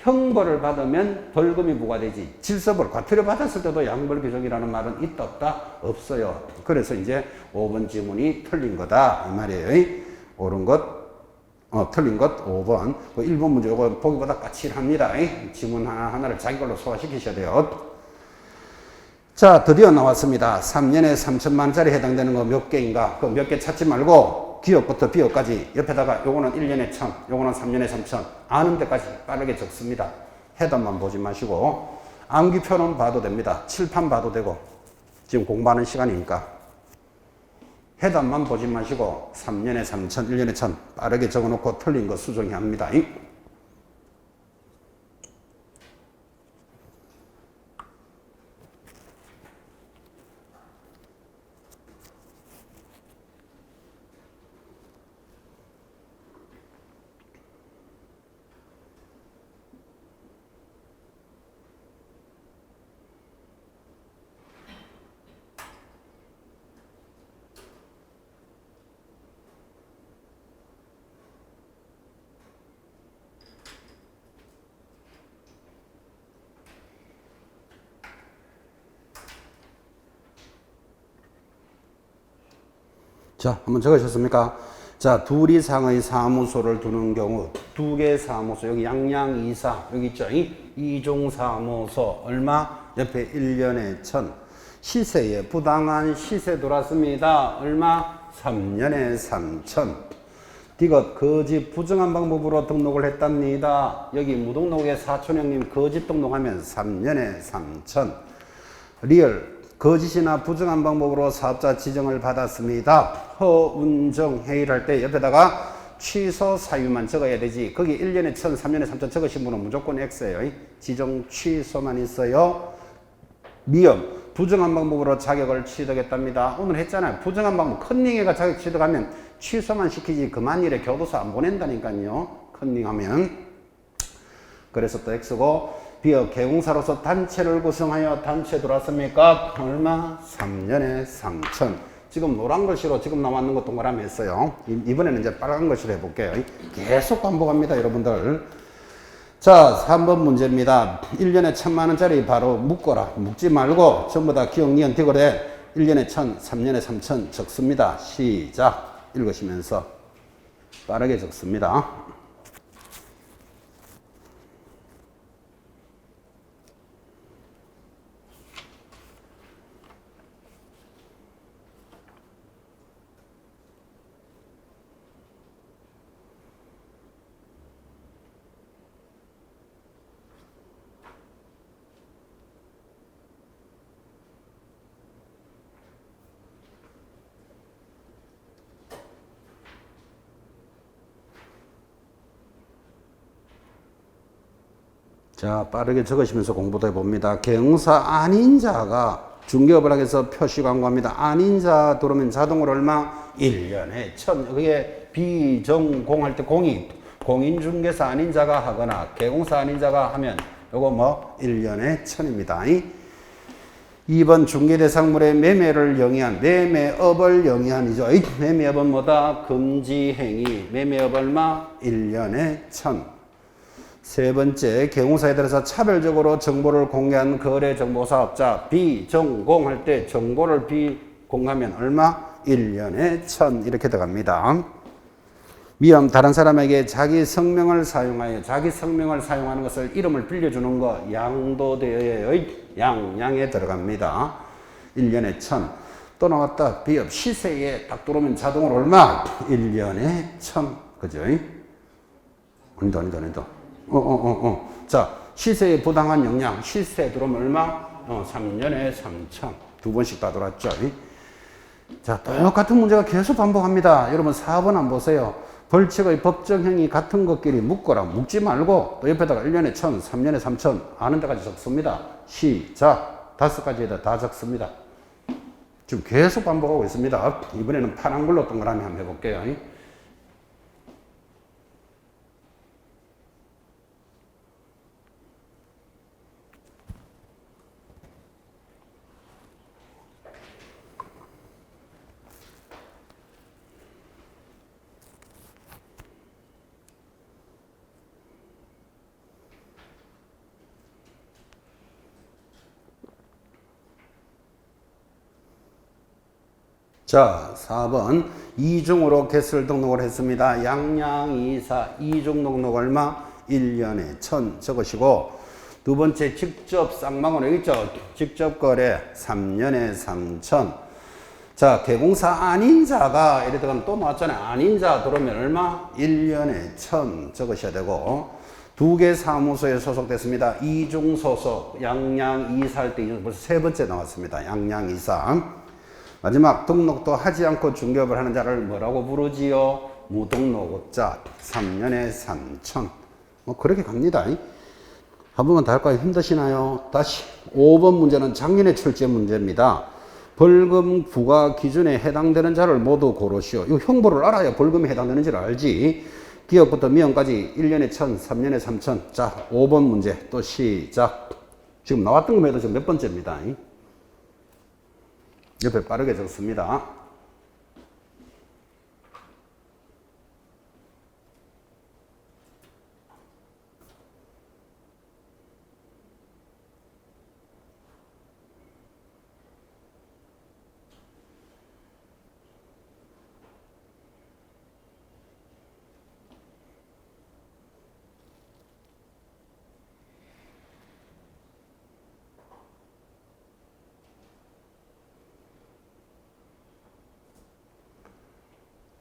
형벌을 받으면 벌금이 부과되지 질서벌 과태료 받았을 때도 양벌 규정이라는 말은 있다 없다? 없어요. 그래서 이제 5번 지문이 틀린 거다 이 말이에요. 옳은 것 틀린 것 5번. 1번 문제 이거 보기보다 까칠합니다. 지문 하나하나를 자기 걸로 소화시키셔야 돼요. 자, 드디어 나왔습니다. 3년에 3천만 원짜리 해당되는 거 몇 개인가? 그 몇 개 찾지 말고 기업부터 비업까지 옆에다가 요거는 1년에 1,000, 요거는 3년에 3,000 아는 데까지 빠르게 적습니다. 해답만 보지 마시고 암기표는 봐도 됩니다. 칠판 봐도 되고 지금 공부하는 시간이니까 해답만 보지 마시고 3년에 3,000, 1년에 1,000 빠르게 적어놓고 틀린 거 수정해야 합니다. 자, 한번 적으셨습니까? 자, 둘 이상의 사무소를 두는 경우 두 개 사무소 여기 양양이사 여기 있죠? 이종사무소 얼마? 옆에 1년에 1,000 시세에 부당한 시세 들어왔습니다. 얼마? 3년에 3,000 디귿 거짓 부정한 방법으로 등록을 했답니다. 여기 무등록에 사촌형님 거짓 등록하면 3년에 3,000 리얼 거짓이나 부정한 방법으로 사업자 지정을 받았습니다. 허운정 회의를 할 때 옆에다가 취소 사유만 적어야 되지. 거기 1년에 1,000, 3년에 3,000 적으신 분은 무조건 X예요. 지정 취소만 있어요. 미엄 부정한 방법으로 자격을 취득했답니다. 오늘 했잖아요. 부정한 방법 컨닝해가 자격 취득하면 취소만 시키지 그만 일에 교도소 안 보낸다니까요. 컨닝하면. 그래서 또 X고 비어 개공사로서 단체를 구성하여 단체 들어왔습니까? 얼마? 3년에 3,000 지금 노란 글씨로 지금 나왔는 거 동그라미 했어요. 이번에는 이제 빨간 글씨로 해볼게요. 계속 반복합니다 여러분들. 자 3번 문제입니다. 1년에 1,000만 원짜리 바로 묶어라. 묶지 말고 전부 다 기억, 니은, 디귿에 1년에 1,000, 3년에 3,000 적습니다. 시작 읽으시면서 빠르게 적습니다. 자, 빠르게 적으시면서 공부도 해봅니다. 경사 아닌 자가 중개업을 하기 위해서 표시 광고합니다. 아닌 자 들어오면 자동으로 얼마? 1년에 1,000. 그게 비전공할 때 공인중개사 아닌 자가 하거나 개공사 아닌 자가 하면 요거 뭐 1년에 1,000입니다. 2번 중개대상물의 매매를 영위한 매매업을 영위한이죠. 매매업은 뭐다? 금지행위. 매매업 얼마? 1년에 1,000. 세 번째, 개공사에 대해서 차별적으로 정보를 공개한 거래정보사업자 비전공할 때 정보를 비공개하면 얼마? 1년에 1,000 이렇게 들어갑니다. 미엄 다른 사람에게 자기 성명을 사용하여 자기 성명을 사용하는 것을 이름을 빌려주는 거 양도대여의 양에 들어갑니다. 1년에 1,000 또 나왔다. 비업 시세에 딱 들어오면 자동으로 얼마? 1년에 1,000 그죠? 아니다. 자, 시세에 부당한 영향. 시세 들어오면 얼마? 3년에 3,000. 두 번씩 다 들어왔죠. 자, 똑같은 문제가 계속 반복합니다. 여러분 4번 한번 보세요. 벌칙의 법정형이 같은 것끼리 묶어라. 묶지 말고 또 옆에다가 1년에 1,000, 3년에 3,000 아는 데까지 적습니다. 시작. 5가지에다 다 적습니다. 지금 계속 반복하고 있습니다. 이번에는 파란 걸로 동그라미 한번 해볼게요. 자, 4번 이중으로 개수를 등록을 했습니다. 양양, 이사, 이중 등록 얼마? 1년에 1000 적으시고, 두 번째 직접 쌍방으로 여기 있죠? 직접 거래 3년에 3000. 자, 개공사 아닌 자가 이래 들어가면 또 나왔잖아요. 아닌 자 들어오면 얼마? 1년에 1000 적으셔야 되고, 두 개 사무소에 소속됐습니다. 이중 소속, 양양, 이사 할 때 이중 벌써 세 번째 나왔습니다. 양양, 이사. 마지막 등록도 하지 않고 중개업을 하는 자를 뭐라고 부르지요? 무등록업자. 3년에 3000. 뭐 그렇게 갑니다. 한 번만 더 할까요? 힘드시나요? 다시 5번 문제는 작년에 출제 문제입니다. 벌금 부과 기준에 해당되는 자를 모두 고르시오. 이 형보를 알아야 벌금에 해당되는지를 알지. 기업부터 미용까지 1년에 1000, 3년에 3000. 자, 5번 문제 또 시작. 지금 나왔던 것만 해도 지금 몇 번째입니다. 옆에 빠르게 적습니다.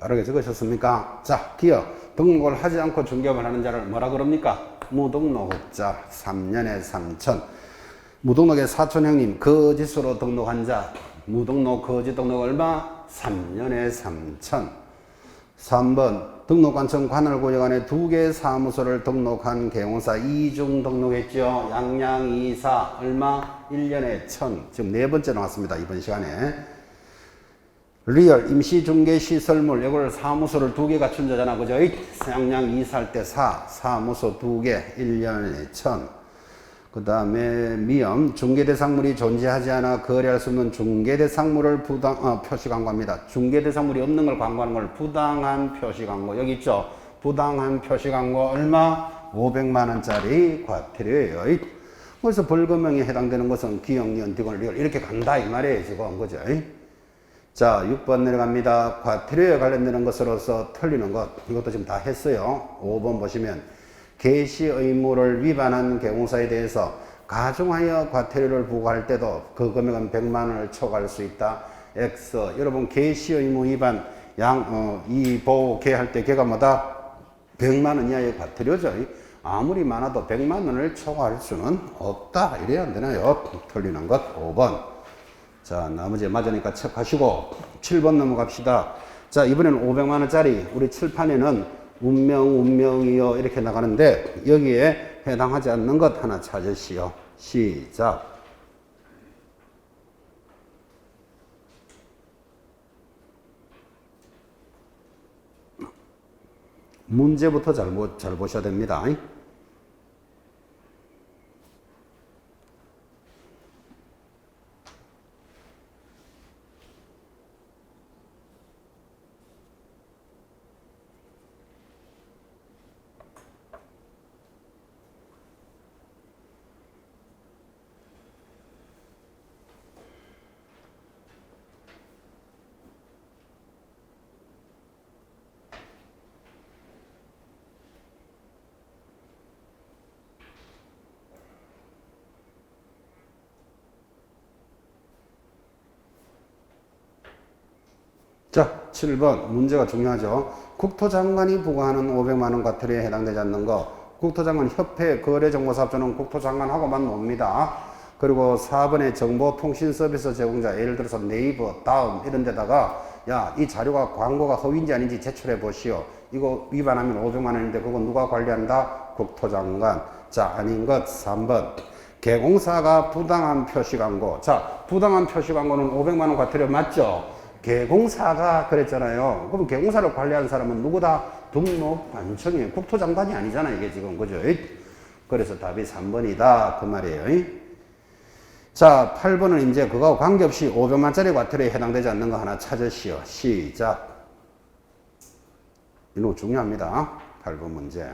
빠르게 적으셨습니까? 자, 기업 등록을 하지 않고 중개업을 하는 자를 뭐라 그럽니까? 무등록업자. 3년에 3000. 무등록의 사촌형님 거짓으로 등록한 자. 무등록 거짓 등록 얼마? 3년에 3000. 3번 등록관청 관할구역 안에 두 개 사무소를 등록한 개공사 이중 등록했죠. 양양, 이사 얼마? 1년에 1000. 지금 네 번째 나왔습니다. 이번 시간에. 리얼 임시중개시설물 이걸 사무소를 두 개 갖춘 자잖아. 그죠? 양양 이사할 때 사무소 두 개 1년에 1000. 그 다음에 미엄 중개대상물이 존재하지 않아 거래할 수 없는 중개대상물을 표시광고 합니다. 중개대상물이 없는 걸 광고하는 걸 부당한 표시광고. 여기 있죠? 부당한 표시광고 얼마? 500만원짜리 과태료예요. 그래서 벌금형에 해당되는 것은 기억년, 디건, 리얼 이렇게 간다 이 말이에요 지금. 그죠? 자, 6번 내려갑니다. 과태료에 관련되는 것으로서 틀리는 것. 이것도 지금 다 했어요. 5번 보시면 개시 의무를 위반한 개공사에 대해서 가중하여 과태료를 부과할 때도 그 금액은 100만 원을 초과할 수 있다. X. 여러분 개시 의무 위반 이 보호 개 할 때 개가 뭐다? 100만 원 이하의 과태료죠. 아무리 많아도 100만 원을 초과할 수는 없다. 이래야 안 되나요? 틀리는 것 5번. 자, 나머지 맞으니까 체크하시고 7번 넘어갑시다. 자, 이번에는 500만원짜리 우리 칠판에는 운명이요 이렇게 나가는데 여기에 해당하지 않는 것 하나 찾으시오. 시작. 문제부터 잘 보셔야 됩니다. 자, 7번 문제가 중요하죠. 국토장관이 부과하는 500만원 과태료에 해당되지 않는 거. 국토장관 협회 거래정보사업자는 국토장관하고만 놉니다. 그리고 4번의 정보통신서비스 제공자, 예를 들어서 네이버, 다음 이런 데다가 야, 이 자료가 광고가 허위인지 아닌지 제출해 보시오. 이거 위반하면 500만원인데 그거 누가 관리한다? 국토장관. 자, 아닌 것 3번. 개공사가 부당한 표시광고. 자, 부당한 표시광고는 500만원 과태료 맞죠? 개공사가 그랬잖아요. 그럼 개공사를 관리하는 사람은 누구다? 등록관청이에요. 국토장관이 아니잖아요. 이게 지금. 그죠? 그래서 답이 3번이다. 그 말이에요. 자, 8번은 이제 그거하고 관계없이 500만짜리 과태료에 해당되지 않는 거 하나 찾으시오. 시작. 이거 중요합니다. 8번 문제.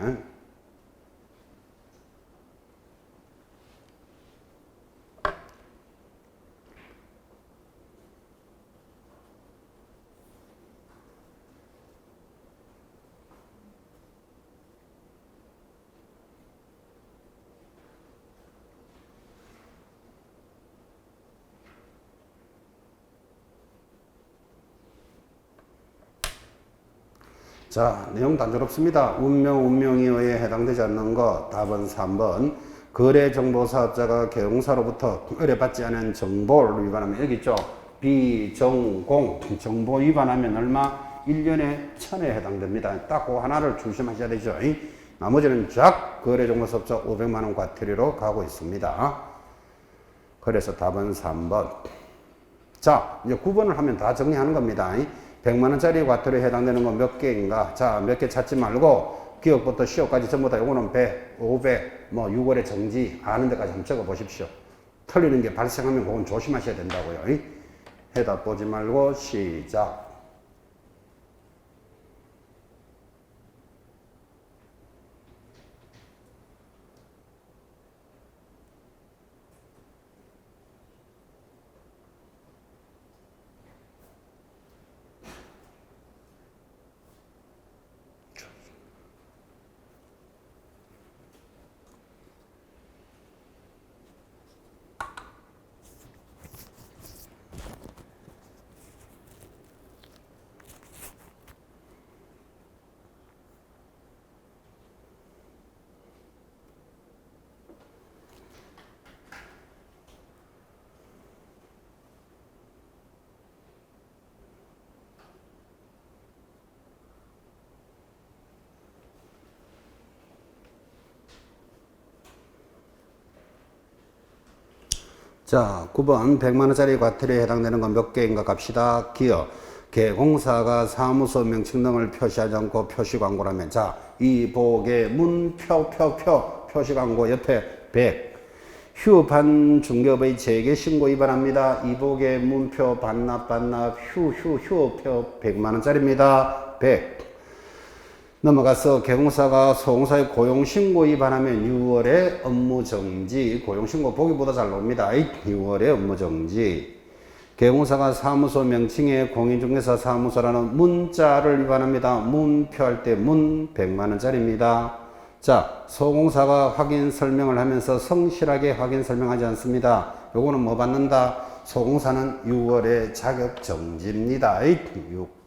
자, 내용 단조롭습니다. 운명이어에 해당되지 않는 것. 답은 3번. 거래정보사업자가 개용사로부터 의뢰받지 않은 정보를 위반하면 여기 있죠. 비정공. 정보 위반하면 얼마? 1년에 1000에 해당됩니다. 딱 그 하나를 조심하셔야 되죠. 나머지는 쫙 거래정보사업자 500만원 과태료로 가고 있습니다. 그래서 답은 3번. 자, 이제 9번을 하면 다 정리하는 겁니다. 100만원짜리 과태료에 해당되는 건 몇 개인가? 자, 몇 개 찾지 말고 기억부터 시효까지 전부 다 요거는 100, 500, 뭐 6월에 정지 아는 데까지 한번 적어 보십시오. 틀리는 게 발생하면 그건 조심하셔야 된다고요. 해답 보지 말고 시작. 자, 9번 100만원짜리 과태료에 해당되는 건 몇 개인가 갑시다. 기업, 개공사가 사무소 명칭 등을 표시하지 않고 표시광고라면 자, 이복의 문표 표시광고 옆에 100 휴반 중개업의 재개신고 위반합니다. 이복의 문표 반납 휴표 100만원짜리입니다. 100 넘어가서 개공사가 소공사의 고용신고 위반하면 6월에 업무정지, 고용신고 보기보다 잘 나옵니다. 6월에 업무정지. 개공사가 사무소 명칭에 공인중개사 사무소라는 문자를 위반합니다. 문표할 때 문 100만원짜리입니다. 자, 소공사가 확인 설명을 하면서 성실하게 확인 설명하지 않습니다. 요거는 뭐 받는다? 소공사는 6월에 자격정지입니다. 6.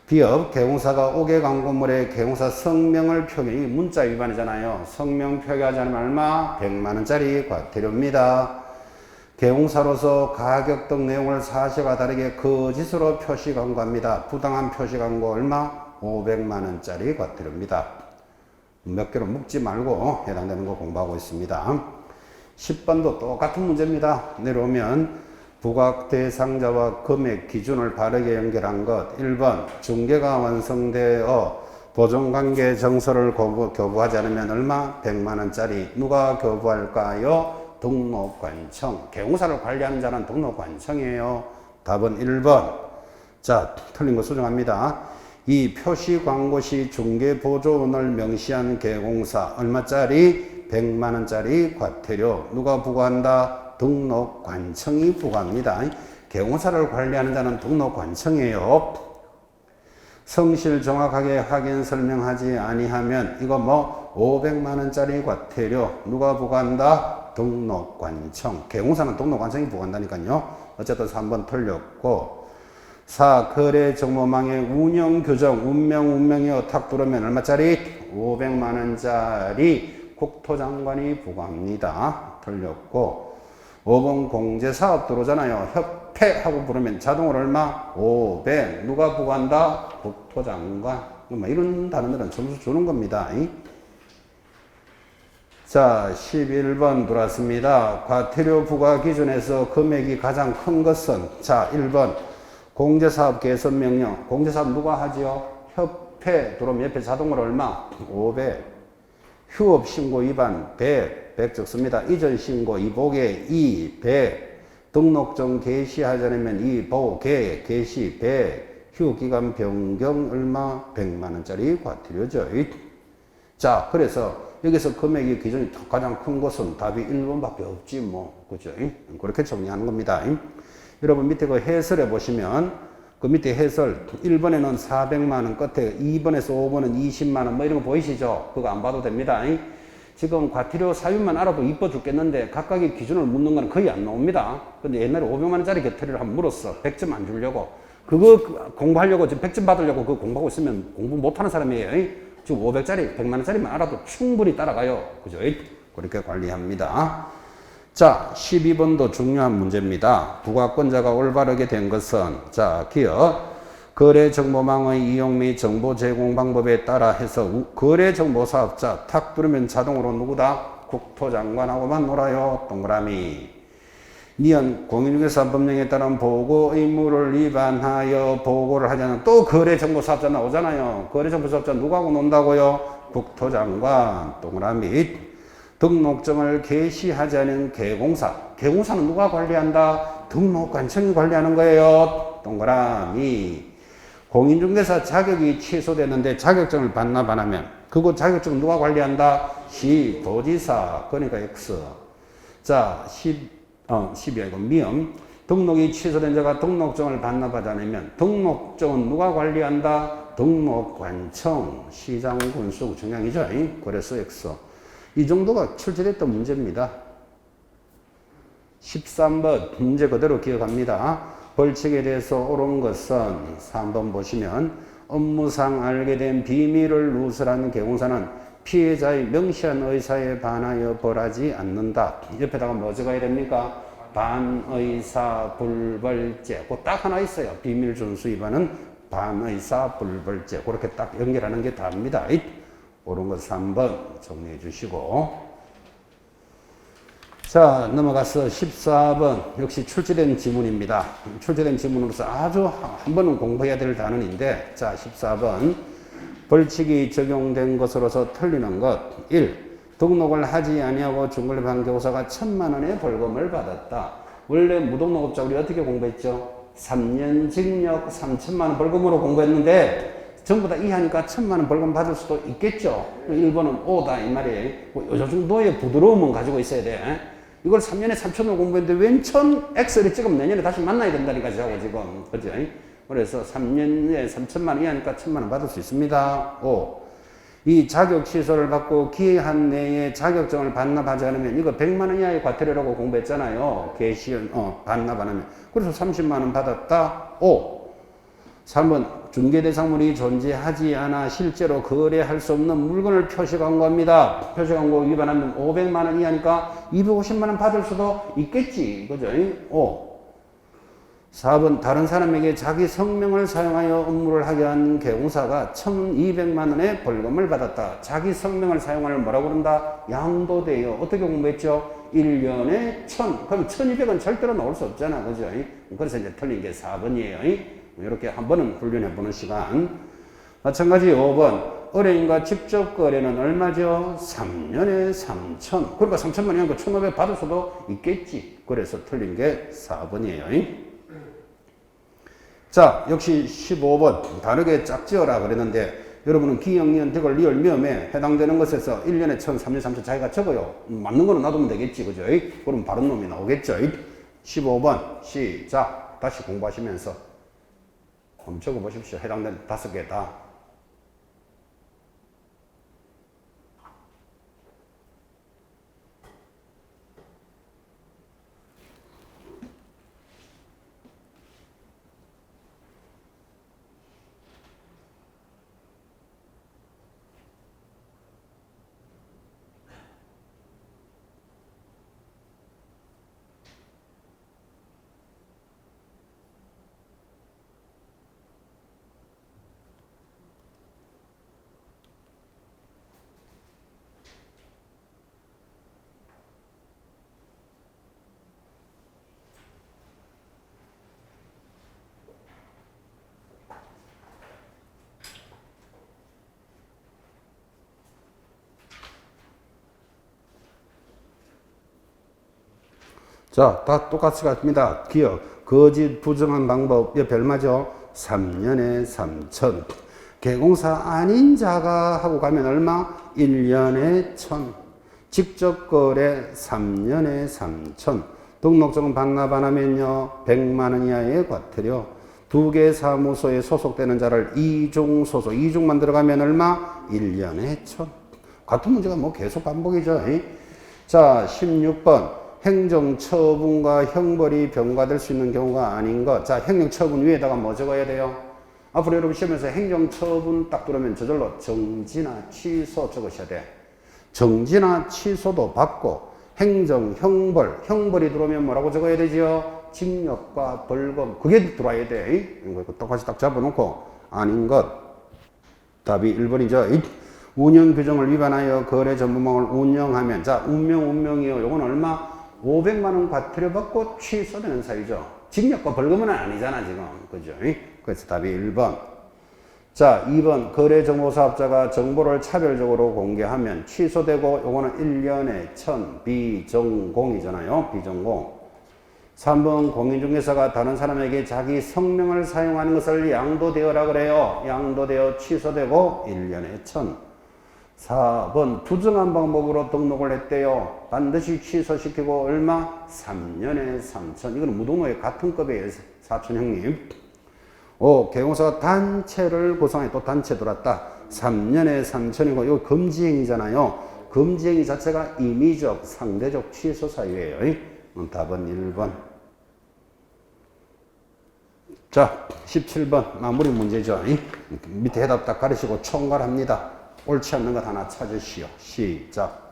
비업, 개공사가 5개 광고물에 개공사 성명을 표기, 이 문자 위반이잖아요. 성명 표기하지 않으면 얼마? 100만원짜리 과태료입니다. 개공사로서 가격 등 내용을 사실과 다르게 거짓으로 표시 광고합니다. 부당한 표시 광고 얼마? 500만원짜리 과태료입니다. 몇 개로 묶지 말고 해당되는 거 공부하고 있습니다. 10번도 똑같은 문제입니다. 내려오면 부각 대상자와 금액 기준을 바르게 연결한 것. 1번 중개가 완성되어 보존관계 정서를 교부하지 않으면 얼마? 100만원짜리. 누가 교부할까요? 등록관청. 개공사를 관리하는 자는 등록관청이에요. 답은 1번. 자, 틀린 거 수정합니다. 이 표시 광고 시 중개 보조원을 명시한 개공사 얼마짜리? 100만원짜리 과태료. 누가 부과한다? 등록관청이 부과합니다. 개공사를 관리하는 자는 등록관청이에요. 성실 정확하게 확인 설명하지 아니하면 이거 뭐 500만원짜리 과태료. 누가 부과한다? 등록관청. 개공사는 등록관청이 부과한다니까요. 어쨌든 3번 틀렸고. 4. 거래정보망의 운영규정 운명이요 탁 들어오면 얼마짜리? 500만원짜리 국토장관이 부과합니다. 틀렸고. 5번 공제사업 들어오잖아요. 협회하고 부르면 자동으로 얼마? 500. 누가 부과한다? 국토장관. 뭐 이런 단어들은 점수 주는 겁니다. 자, 11번 들어왔습니다. 과태료 부과 기준에서 금액이 가장 큰 것은 자, 1번 공제사업 개선명령. 공제사업 누가 하지요? 협회 들어오면 옆에 자동으로 얼마? 500. 휴업신고 위반 100 적습니다. 이전 신고 이복에 200 등록증 개시하지 않으면 이복에 개시 100 휴기간 변경 얼마? 100만원짜리 과태료죠. 자, 그래서 여기서 금액이 기준이 가장 큰 것은 답이 1번밖에 없지 뭐. 그죠? 그렇게 정리하는 겁니다. 여러분 밑에 그 해설해 보시면 그 밑에 해설 1번에는 400만원 끝에 2번에서 5번은 20만원 뭐 이런 거 보이시죠? 그거 안 봐도 됩니다. 지금 과태료 사유만 알아도 이뻐 죽겠는데 각각의 기준을 묻는 건 거의 안 나옵니다. 근데 옛날에 500만원짜리 과태료를 한번 물었어. 100점 안 주려고. 그거 공부하려고 지금 100점 받으려고 그거 공부하고 있으면 공부 못하는 사람이에요. 지금 500짜리, 100만원짜리만 알아도 충분히 따라가요. 그죠? 그렇게 관리합니다. 자, 12번도 중요한 문제입니다. 부가권자가 올바르게 된 것은, 자, 기억. 거래정보망의 이용 및 정보 제공 방법에 따라 해서 거래정보사업자 탁 누르면 자동으로 누구다? 국토장관하고만 놀아요. 동그라미. 니은 공인중개사 법령에 따른 보고 의무를 위반하여 보고를 하지 않는 또 거래정보사업자 나오잖아요. 거래정보사업자 누구하고 논다고요? 국토장관. 동그라미. 등록증을 게시하지 않은 개공사. 개공사는 누가 관리한다? 등록관청이 관리하는 거예요. 동그라미. 공인중개사 자격이 취소되는데 자격증을 반납 안 하면 그거 자격증 누가 관리한다? 시도지사. 그러니까 X. 자, 10이 아니고 미음. 등록이 취소된 자가 등록증을 반납하지 않으면 등록증은 누가 관리한다? 등록관청. 시장군수 정량이죠. 그래서 X. 이 정도가 출제됐던 문제입니다. 13번 문제 그대로 기억합니다. 벌칙에 대해서 옳은 것은 3번 보시면 업무상 알게 된 비밀을 누설하는 개공사는 피해자의 명시한 의사에 반하여 벌하지 않는다. 옆에다가 뭐 적어야 됩니까? 반의사 불벌죄. 그 딱 하나 있어요. 비밀 준수 위반은 반의사 불벌죄. 그렇게 딱 연결하는 게 답니다. 옳은 것 3번 정리해 주시고. 자, 넘어가서 14번 역시 출제된 지문입니다. 출제된 지문으로서 아주 한 번은 공부해야 될 단원인데, 자, 14번 벌칙이 적용된 것으로서 틀리는 것. 1. 등록을 하지 아니하고 중간에 교사가 1,000만 원의 벌금을 받았다. 원래 무등록업자 우리 어떻게 공부했죠? 3년 징역 3천만 원 벌금으로 공부했는데 전부 다 이하니까 1,000만 원 벌금 받을 수도 있겠죠. 1번은 O다 이 말이에요. 요 정도의 부드러움은 가지고 있어야 돼. 이걸 3년에 3천을 공부했는데 왼천 X를 찍으면 내년에 다시 만나야 된다니까 저하고 지금. 그죠? 그래서 3년에 3천만 원 이하니까 1,000만 원 받을 수 있습니다. 5. 이 자격 취소를 받고 기한 내에 자격증을 반납하지 않으면 이거 100만 원 이하의 과태료라고 공부했잖아요. 반납 안 하면. 그래서 30만 원 받았다. 5. 3번 중개대상물이 존재하지 않아 실제로 거래할 수 없는 물건을 표시광고합니다. 표시광고 위반하면 500만 원 이하니까 250만 원 받을 수도 있겠지. 그죠? 5. 4번 다른 사람에게 자기 성명을 사용하여 업무를 하게 한 개공사가 1,200만 원의 벌금을 받았다. 자기 성명을 사용하는 뭐라고 그런다? 양도돼요. 어떻게 공부했죠? 1년에 1,000. 그럼 1,200은 절대로 나올 수 없잖아. 그죠? 그래서 이제 틀린 게 4번이에요. 이렇게 한 번은 훈련해보는 시간. 마찬가지 5번. 의뢰인과 직접 거래는 얼마죠? 3년에 3천. 그러니까 3천만 원이니까 1,500 받을 수도 있겠지. 그래서 틀린 게 4번이에요. 자, 역시 15번. 다르게 짝지어라 그랬는데 여러분은 기역니은 득을 리을 미음에 해당되는 것에서 1년에 1,000, 3년 3천 자기가 적어요. 맞는 거는 놔두면 되겠지. 그죠? 그럼 바른 놈이 나오겠죠. 15번 시작. 다시 공부하시면서 한번 적어보십시오. 해당되는 5개 다. 자, 다 똑같이 같습니다. 기억. 거짓 부정한 방법. 옆에 얼마죠? 3년에 3천. 개공사 아닌 자가 하고 가면 얼마? 1년에 1,000. 직접 거래 3년에 3천. 등록증 반납 안 하면요. 100만 원 이하의 과태료. 2개 사무소에 소속되는 자를 이중 소속. 이중만 들어가면 얼마? 1년에 1,000. 같은 문제가 뭐 계속 반복이죠. 자, 16번. 행정처분과 형벌이 병과될 수 있는 경우가 아닌 것. 자, 행정처분 위에다가 뭐 적어야 돼요? 앞으로 여러분 시험에서 행정처분 딱 들으면 저절로 정지나 취소 적으셔야 돼. 정지나 취소도 받고 행정, 형벌이 들어오면 뭐라고 적어야 되지요? 징역과 벌금. 그게 들어와야 돼. 이거 똑같이 딱 잡아놓고 아닌 것. 답이 1번이죠. 운영 규정을 위반하여 거래 전문망을 운영하면, 자, 운명이요. 요건 얼마? 500만 원 과태료 받고 취소되는 사유죠. 징역과 벌금은 아니잖아, 지금. 그죠? 그래서 답이 1번. 자, 2번. 거래 정보 사업자가 정보를 차별적으로 공개하면 취소되고, 요거는 1년에 1000 비전공이잖아요. 비전공. 3번. 공인중개사가 다른 사람에게 자기 성명을 사용하는 것을 양도되어라 그래요. 양도되어 취소되고 1년에 1000. 4번. 부정한 방법으로 등록을 했대요. 반드시 취소시키고 얼마? 3년에 3000. 이거는 무등록의 같은 급이에요. 사촌 형님. 5. 개공사가 단체를 구성해 또 단체 들어왔다. 3년에 3000이고 이거 금지행위잖아요. 금지행위 자체가 임의적, 상대적 취소 사유예요. 답은 1번. 자, 17번 마무리 문제죠. 밑에 해답 딱 가르치고 총괄합니다. 옳지 않는 것 하나 찾으시오. 시작.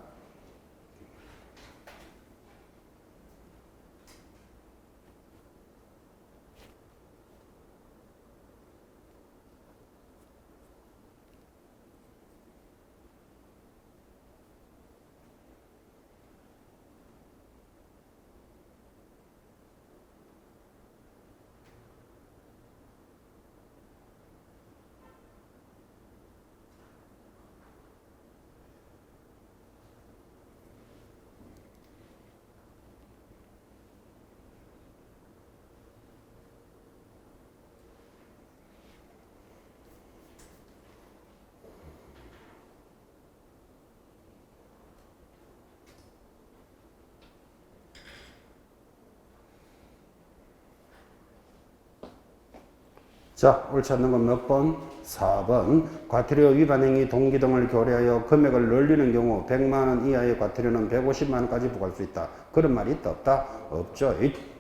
자, 옳지 않는 건 몇 번? 4번. 과태료 위반 행위 동기 등을 교례하여 금액을 늘리는 경우 100만 원 이하의 과태료는 150만 원까지 부과할 수 있다. 그런 말이 있다 없다? 없죠.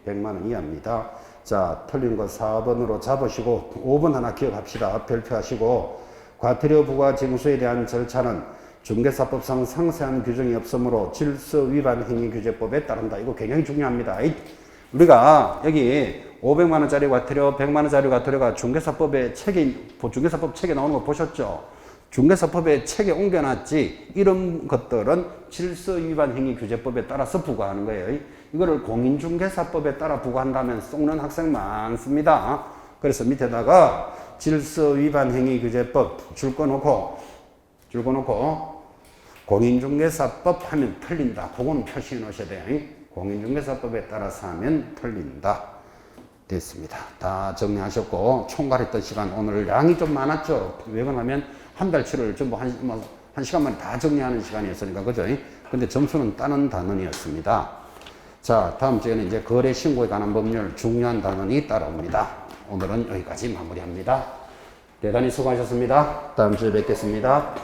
100만 원 이하입니다. 자, 틀린 거 4번으로 잡으시고 5번 하나 기억합시다. 별표하시고 과태료 부과 징수에 대한 절차는 중개사법상 상세한 규정이 없으므로 질서 위반 행위 규제법에 따른다. 이거 굉장히 중요합니다. 우리가 여기 500만 원짜리 과태료, 100만 원짜리 과태료가 중개사법의 중개사법 책에 나오는 거 보셨죠? 중개사법의 책에 옮겨놨지, 이런 것들은 질서 위반 행위 규제법에 따라서 부과하는 거예요. 이거를 공인중개사법에 따라 부과한다면 쏙는 학생 많습니다. 그래서 밑에다가 질서 위반 행위 규제법 줄 거 놓고 공인중개사법 하면 틀린다. 그거는 표시해 놓으셔야 돼요. 공인중개사법에 따라서 하면 틀린다. 됐습니다. 다 정리하셨고, 총괄했던 시간 오늘 양이 좀 많았죠. 왜 그러냐면 한 달치를 전부 한 시간 만에 다 정리하는 시간이었으니까, 그죠? 근데 점수는 따는 단원이었습니다. 자, 다음 주에는 이제 거래 신고에 관한 법률 중요한 단원이 따라옵니다. 오늘은 여기까지 마무리합니다. 대단히 수고하셨습니다. 다음 주에 뵙겠습니다.